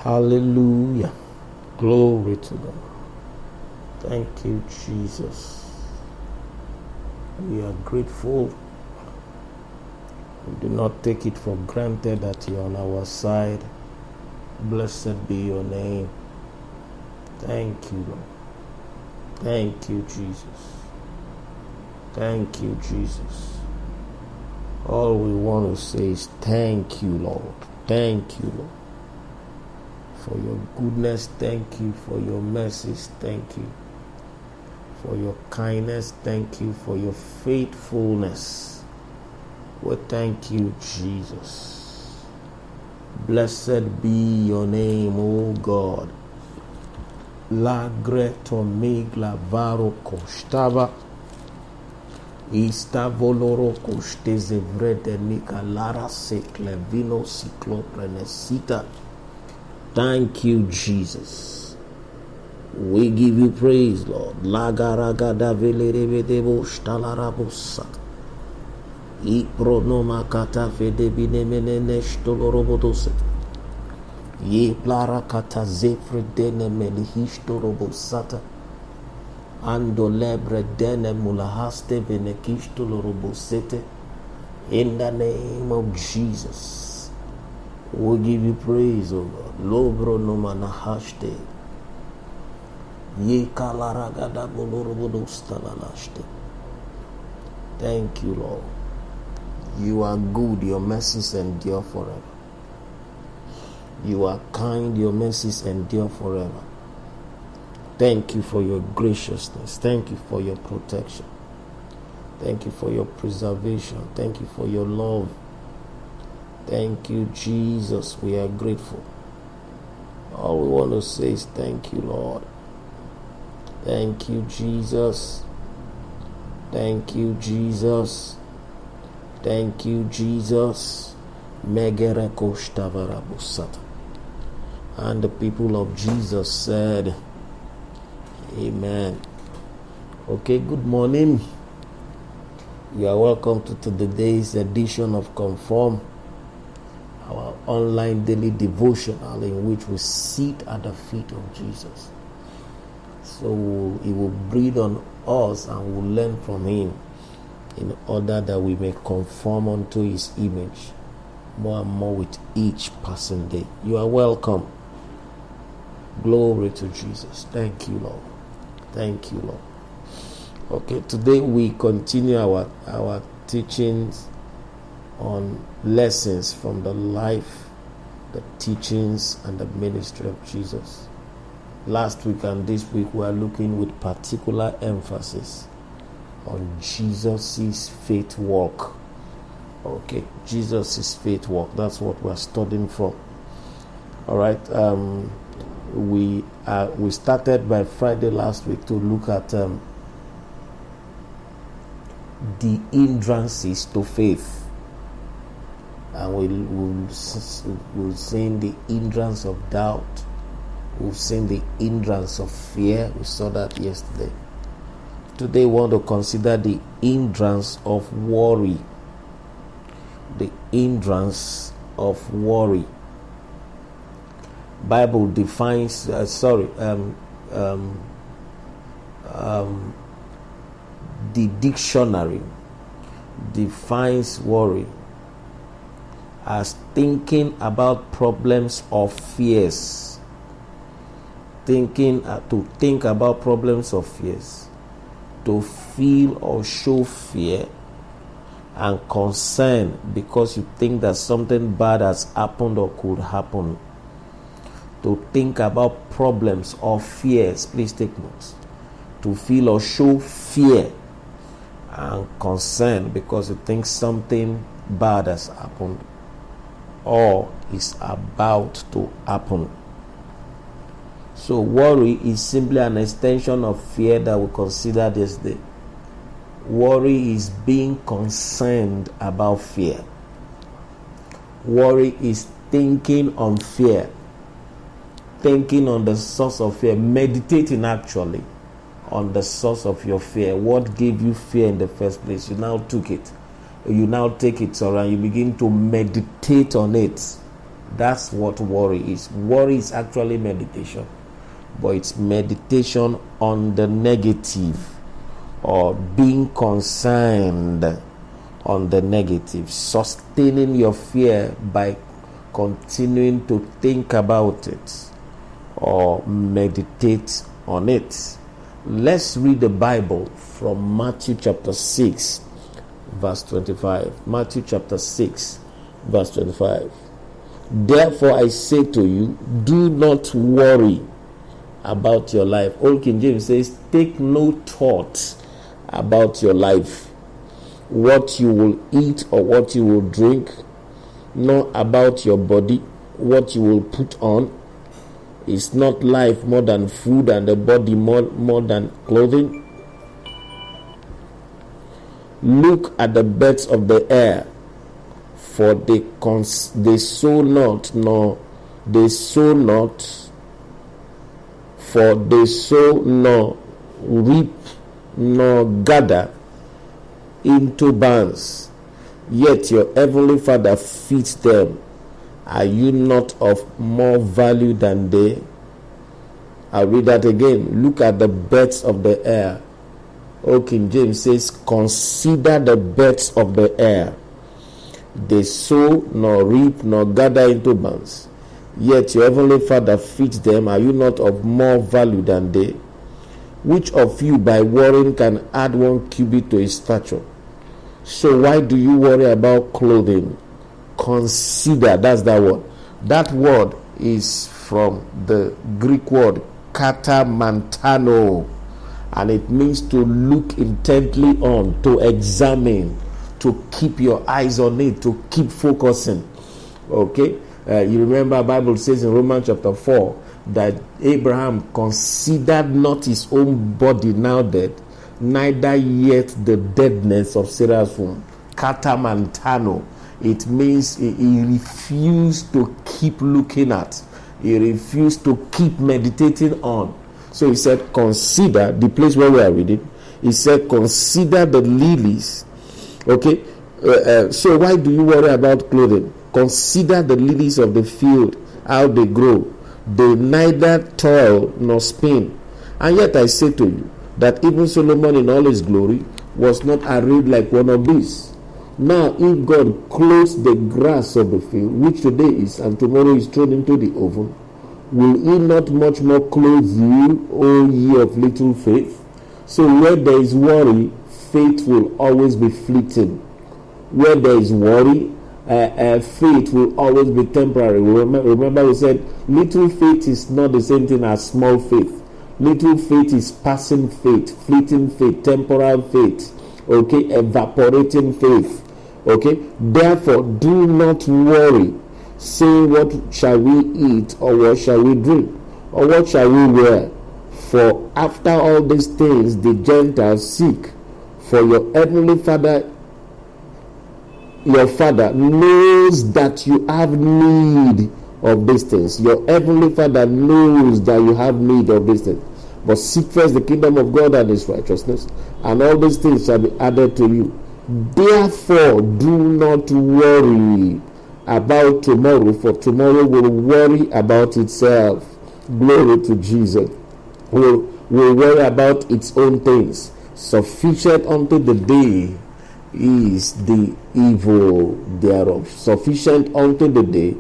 Hallelujah. Glory to God. Thank you, Jesus. We are grateful. We do not take it for granted that you're on our side. Blessed be your name. Thank you, Lord. Thank you, Jesus. Thank you, Jesus. All we want to say is thank you, Lord. Thank you, Lord. For your goodness, thank you. For your mercies, thank you. For your kindness, thank you. For your faithfulness, we thank you, Jesus. Blessed be your name, O God. La greto migla varo costava. Ista voloro costeze vrede nica lara secle vino ciclo prenesita. Thank you, Jesus. We give you praise, Lord. Lagaragada velerevedebo shtalarabosat. I pronoma kata fede binemene shtolorobodoset. Ye plara kata zefre dene melihishtorobosata. Ando lebre dene mulahaste venekishtolorobosete. In the name of Jesus, we give you praise, O God. Lobro no manahashte. Ye kalaragada bolorobodostalalashte. Thank you, Lord. You are good, your mercies endure forever. You are kind, your mercies endure forever. Thank you for your graciousness. Thank you for your protection. Thank you for your preservation. Thank you for your love. Thank you, Jesus. We are grateful. All we want to say is thank you, Lord. Thank you, Jesus. Thank you, Jesus. Thank you, Jesus. Megereko shtavarabusata. And the people of Jesus said, Amen. Okay, good morning. You are welcome to today's edition of Conform, our online daily devotional in which we sit at the feet of Jesus. So he will breathe on us and we'll learn from him in order that we may conform unto his image more and more with each passing day. You are welcome. Glory to Jesus. Thank you, Lord. Thank you, Lord. Okay, today we continue our teachings on lessons from the life, the teachings, and the ministry of Jesus. Last week and this week we are looking with particular emphasis on Jesus' faith walk. Okay, Jesus' faith walk. That's what we're studying from. All right. We started by Friday last week to look at the hindrances to faith, and we'll seen the hindrance of doubt. We've seen the hindrance of fear. We saw that yesterday. Today we want to consider the hindrance of worry. The hindrance of worry. Bible defines the dictionary defines worry as thinking about problems or fears. To think about problems or fears, to feel or show fear and concern because you think that something bad has happened or could happen. To think about problems or fears, please take notes. To feel or show fear and concern because you think something bad has happened or is about to happen. So worry is simply an extension of fear that we considered yesterday. Worry is being concerned about fear. Worry is thinking on fear. Thinking on the source of fear. Meditating actually on the source of your fear. What gave you fear in the first place? You now took it. You now take it, and you begin to meditate on it. That's what worry is. Worry is actually meditation, but it's meditation on the negative, or being concerned on the negative, sustaining your fear by continuing to think about it or meditate on it. Let's read the Bible from Matthew chapter 6 verse 25. Matthew chapter 6 verse 25. Therefore I say to you, do not worry about your life. Old King James says, take no thought about your life, what you will eat or what you will drink, nor about your body, what you will put on. Is not life more than food, and the body more than clothing? Look at the birds of the air, for they sow not, nor they sow not, for they sow nor reap nor gather into barns, yet your heavenly Father feeds them. Are you not of more value than they? I'll read that again. Look at the birds of the air. Old King James says, consider the birds of the air. They sow, nor reap, nor gather into barns, yet your heavenly Father feeds them. Are you not of more value than they? Which of you by worrying can add 1 cubit to his stature? So why do you worry about clothing? Consider, that's that word. That word is from the Greek word katamantano, and it means to look intently on, to examine, to keep your eyes on it, to keep focusing. Okay, you remember the Bible says in Romans chapter 4 that Abraham considered not his own body now dead, neither yet the deadness of Sarah's womb. Katamantano. It means he refused to keep looking at. He refused to keep meditating on. So he said, consider, the place where we are reading, he said, consider the lilies. Okay, so why do you worry about clothing? Consider the lilies of the field, how they grow. They neither toil nor spin. And yet I say to you, that even Solomon in all his glory was not arrayed like one of these. Now, if God clothes the grass of the field, which today is and tomorrow is thrown into the oven, will he not much more clothe you, O ye of little faith? So where there is worry, faith will always be fleeting. Where there is worry, faith will always be temporary. Remember we said little faith is not the same thing as small faith. Little faith is passing faith, fleeting faith, temporal faith, okay, evaporating faith. Okay, therefore do not worry, saying, what shall we eat, or what shall we drink, or what shall we wear? For after all these things the Gentiles seek. For your heavenly Father, your Father knows that you have need of these things. Your heavenly Father knows that you have need of these things. But seek first the kingdom of God and his righteousness, and all these things shall be added to you. Therefore do not worry about tomorrow, for tomorrow will worry about itself. Glory to Jesus. Will worry about its own things. Sufficient unto the day is the evil thereof. Sufficient unto the day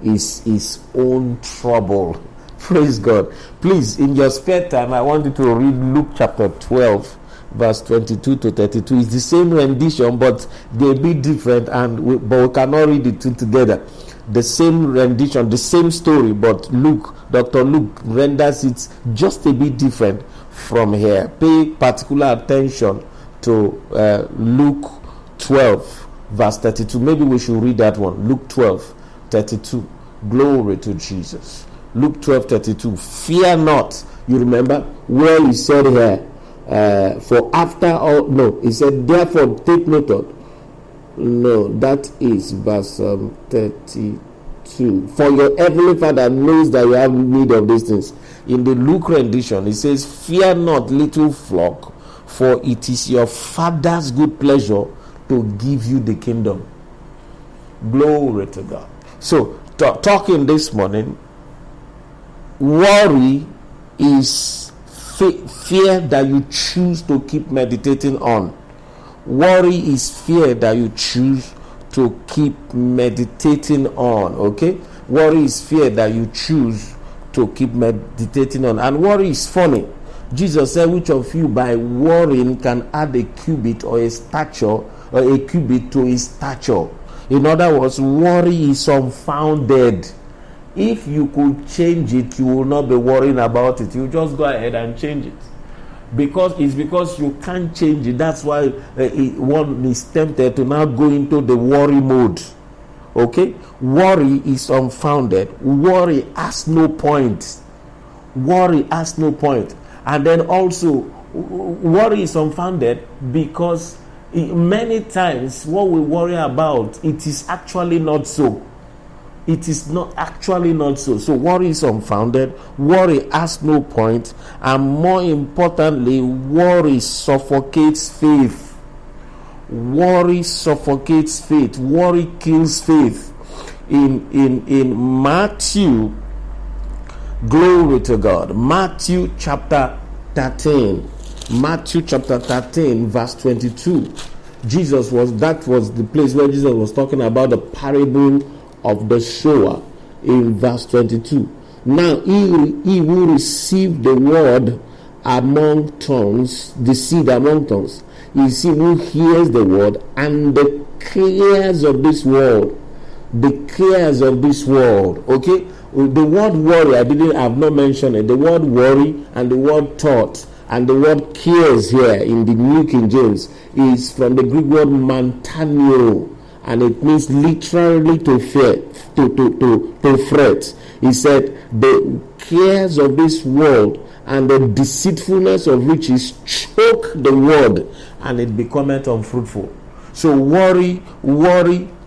is his own trouble. Praise God. Please, in your spare time, I want you to read Luke chapter 12 verse 22 to 32. It's the same rendition, but they be different, but we cannot read the two together. The same rendition, the same story, but Dr. Luke renders it just a bit different from here. Pay particular attention to Luke 12 verse 32. Maybe we should read that one. Luke 12 32. Glory to Jesus. Luke 12:32. Fear not. You remember where he said here, for after all, no, he said, therefore take note of. No, that is verse 32. For your heavenly Father knows that you have need of these things. In the Luke rendition, it says, fear not, little flock, for it is your Father's good pleasure to give you the kingdom. Glory to God. So talking this morning, worry is fear that you choose to keep meditating on. Worry is fear that you choose to keep meditating on. Okay, worry is fear that you choose to keep meditating on. And worry is funny. Jesus said, which of you by worrying can add a cubit or a stature or a cubit to his stature? In other words, worry is unfounded. If you could change it, you will not be worrying about it. You just go ahead and change it. Because you can't change it. That's why one is tempted to now go into the worry mode. Okay? Worry is unfounded. Worry has no point. Worry has no point. And then also, worry is unfounded because many times what we worry about, it is actually not so. It is not actually not so. So worry is unfounded. Worry has no point. And more importantly, worry suffocates faith. Worry suffocates faith. Worry kills faith. In Matthew, glory to God. Matthew chapter 13. Matthew chapter 13, verse 22. That was the place where Jesus was talking about the parable of the sower in verse 22. Now he will receive the word among tongues, the seed among tongues. You see, who hears the word and the cares of this world. The cares of this world. Okay? The word worry, I have not mentioned it. The word worry and the word thought and the word cares here in the New King James is from the Greek word mantanio, and it means literally to fear, to fret. He said, the cares of this world and the deceitfulness of riches choke the word, and it becometh unfruitful. So worry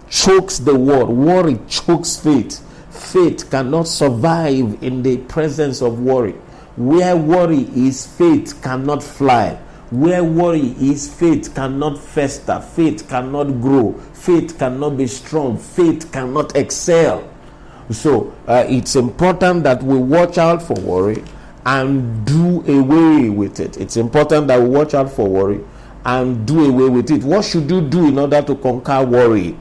chokes the word. Worry chokes faith. Faith cannot survive in the presence of worry. Where worry is, faith cannot fly. Where worry is, faith cannot fester. Faith cannot grow. Faith cannot be strong. Faith cannot excel. So it's important that we watch out for worry and do away with it. It's important that we watch out for worry and do away with it. What should you do in order to conquer worry?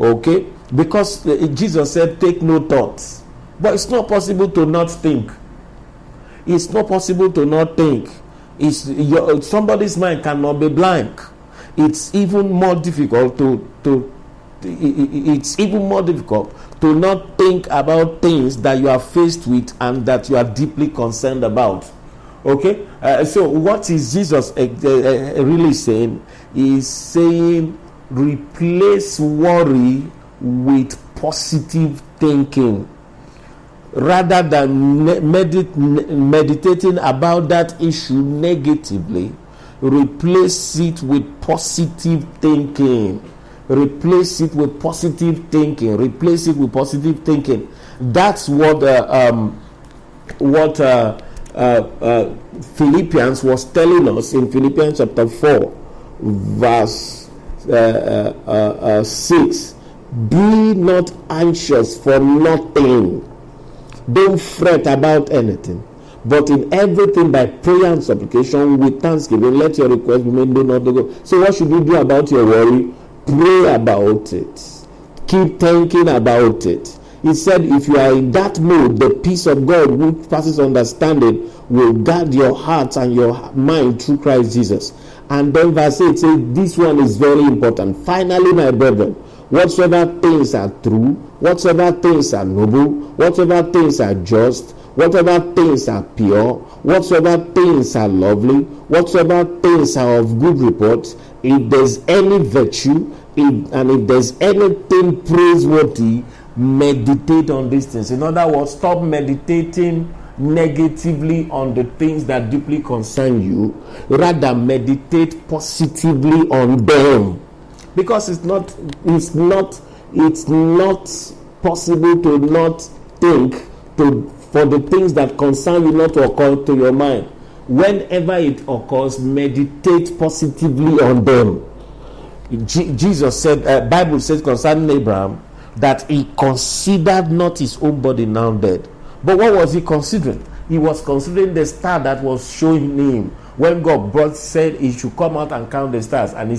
Okay? Because Jesus said, take no thoughts. But it's not possible to not think. It's not possible to not think. Somebody's mind cannot be blank. It's even more difficult to not think about things that you are faced with and that you are deeply concerned about. Okay? So what is Jesus really saying? He's saying, replace worry with positive thinking. Rather than meditating about that issue negatively, replace it with positive thinking. Replace it with positive thinking. Replace it with positive thinking. That's what Philippians was telling us in Philippians chapter 4, verse 6. Be not anxious for nothing. Don't fret about anything, but in everything by prayer and supplication with thanksgiving, let your request be made known unto God. So what should you do about your worry? Pray about it. Keep thinking about it. He said, if you are in that mood, the peace of God, which passes understanding, will guard your heart and your mind through Christ Jesus. And then verse 8 says, this one is very important. Finally, my brethren, whatsoever things are true, whatsoever things are noble, whatsoever things are just, whatsoever things are pure, whatsoever things are lovely, whatsoever things are of good report, if there's any virtue, if there's anything praiseworthy, meditate on these things. In other words, stop meditating negatively on the things that deeply concern you. Rather, meditate positively on them. Because it's not possible to not think for the things that concern you not to occur to your mind. Whenever it occurs, meditate positively on them. Jesus said, Bible says concerning Abraham, that he considered not his own body now dead. But what was he considering? He was considering the star that was showing him when God said he should come out and count the stars, and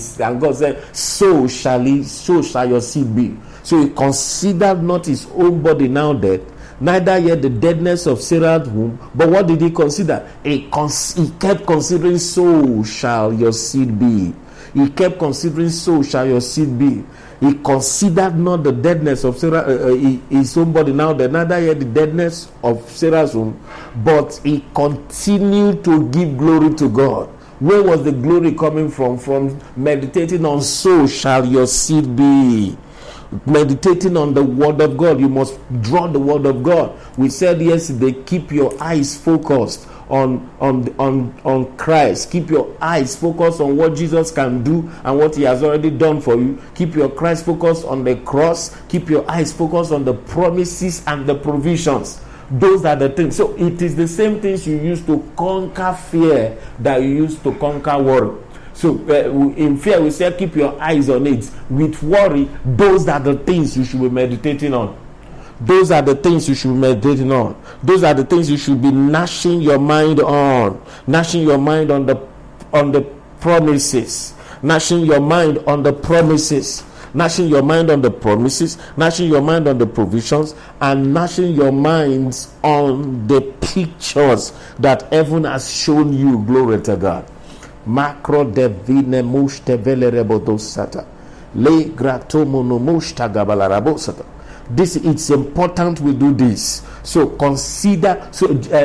God said, so shall your seed be. So he considered not his own body now dead, neither yet the deadness of Sarah's womb. But what did he consider? He kept considering, so shall your seed be. He kept considering, so shall your seed be. He considered not the deadness of Sarah, his own body now dead, neither yet the deadness of Sarah's womb, but he continued to give glory to God. Where was the glory coming from? From meditating on, so shall your seed be. Meditating on the word of God. You must draw the word of God. We said yesterday, keep your eyes focused on Christ. Keep your eyes focused on what Jesus can do and what he has already done for you. Keep your Christ focused on the cross. Keep your eyes focused on the promises and the provisions. Those are the things. So it is the same things you use to conquer fear that you use to conquer worry. So in fear we say keep your eyes on it. With worry, those are the things you should be meditating on. Those are the things you should be meditating on. Those are the things you should be gnashing your mind on. Gnashing your mind on the promises. Gnashing your mind on the promises. Gnashing your mind on the promises. Gnashing your mind on the provisions. And gnashing your minds on the pictures that heaven has shown you. Glory to God. Macro devine mushte velerabodosata. Le gratomono mushta gabalarabosata. It's important we do this. So consider,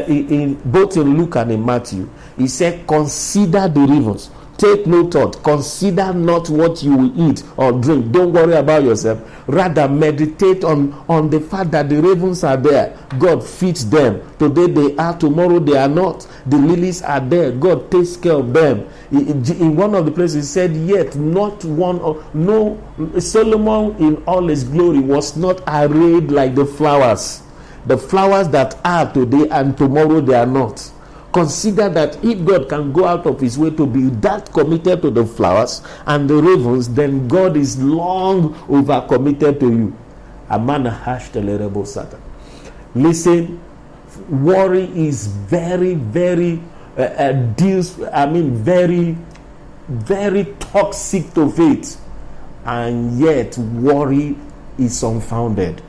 in both in Luke and in Matthew, he said, consider the rivers. Take no thought. Consider not what you will eat or drink. Don't worry about yourself. Rather, meditate on the fact that the ravens are there. God feeds them. Today they are, tomorrow they are not. The lilies are there. God takes care of them. In one of the places, he said, yet not one, no, Solomon in all his glory was not arrayed like the flowers. The flowers that are today and tomorrow they are not. Consider that if God can go out of his way to be that committed to the flowers and the ravens, then God is long over committed to you. Listen, worry is very, very very, very toxic to faith, and yet worry is unfounded.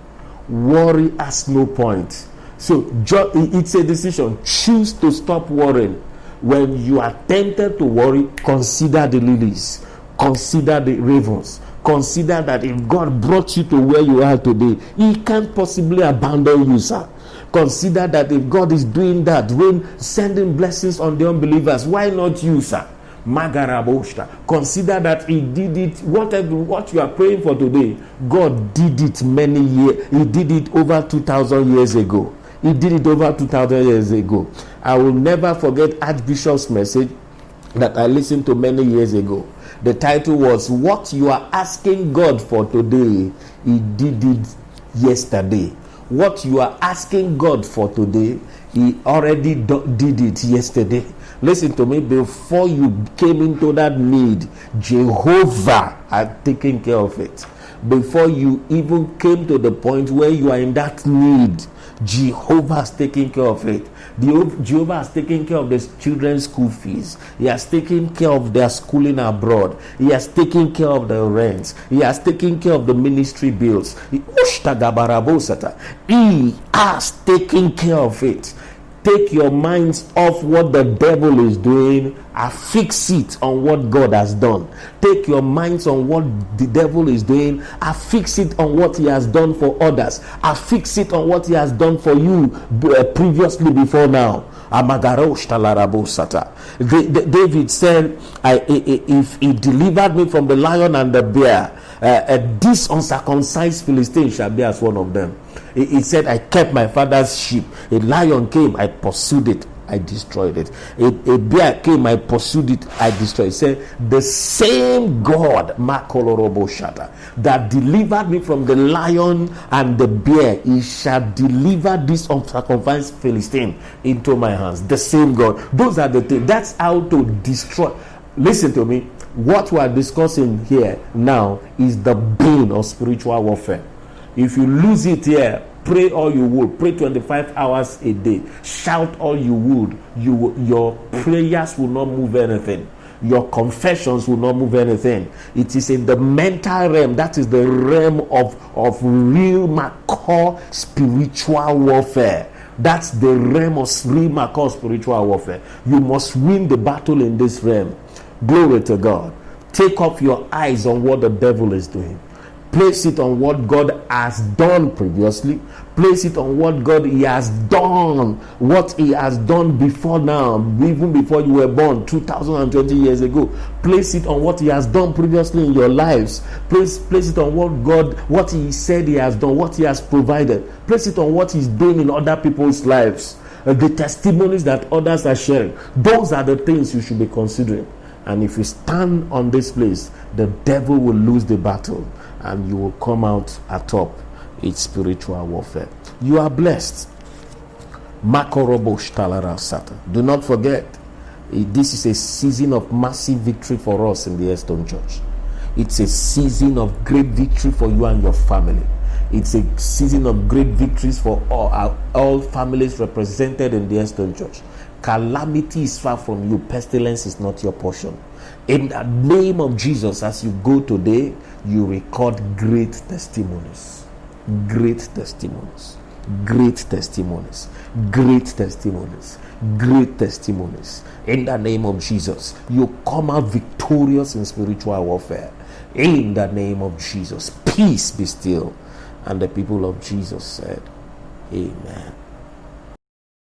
Worry has no point. So it's a decision. Choose to stop worrying. When you are tempted to worry, consider the lilies, consider the ravens. Consider that if God brought you to where you are today, he can't possibly abandon you, sir. Consider that if God is doing that, when sending blessings on the unbelievers, why not you, sir? Magaraboshta. Consider that he did it. What you are praying for today, God did it many years. He did it over 2,000 years ago. He did it over 2,000 years ago. I will never forget Archbishop's message that I listened to many years ago. The title was, what you are asking God for today, he did it yesterday. What you are asking God for today, he already did it yesterday. Listen to me, before you came into that need, Jehovah had taken care of it. Before you even came to the point where you are in that need, Jehovah has taken care of it. Jehovah has taken care of the children's school fees. He has taken care of their schooling abroad. He has taken care of the rents. He has taken care of the ministry bills. He has taken care of it. Take your minds off what the devil is doing and fix it on what God has done. Take your minds on what the devil is doing and fix it on what he has done for others. And fix it on what he has done for you previously before now. David said, if he delivered me from the lion and the bear, this uncircumcised Philistine shall be as one of them. He said, I kept my father's sheep. A lion came, I pursued it, I destroyed it. A bear came, I pursued it, I destroyed it. He said, the same God that delivered me from the lion and the bear, he shall deliver this uncircumcised Philistine into my hands. The same God. Those are the things. That's how to destroy. Listen to me. What we are discussing here now is the bane of spiritual warfare. If you lose it here, pray all you would. Pray 25 hours a day. Shout all you would. Your prayers will not move anything. Your confessions will not move anything. It is in the mental realm. That is the realm of real mature spiritual warfare. That's the realm of real mature spiritual warfare. You must win the battle in this realm. Glory to God. Take off your eyes on what the devil is doing. Place it on what God has done previously. Place it on what He has done. What He has done before now, even before you were born, 2020 years ago. Place it on what He has done previously in your lives. Place it on what He said He has done, what He has provided. Place it on what He's doing in other people's lives. The testimonies that others are sharing. Those are the things you should be considering. And if you stand on this place, the devil will lose the battle and you will come out atop. It's spiritual warfare. You are blessed. Do not forget, this is a season of massive victory for us in the Airstone Church. It's a season of great victory for you and your family. It's a season of great victories for all families represented in the Airstone Church. Calamity is far from you. Pestilence is not your portion. In the name of Jesus, as you go today, you record great testimonies. Great testimonies. Great testimonies. Great testimonies. Great testimonies. In the name of Jesus, you come out victorious in spiritual warfare. In the name of Jesus, peace be still. And the people of Jesus said, Amen.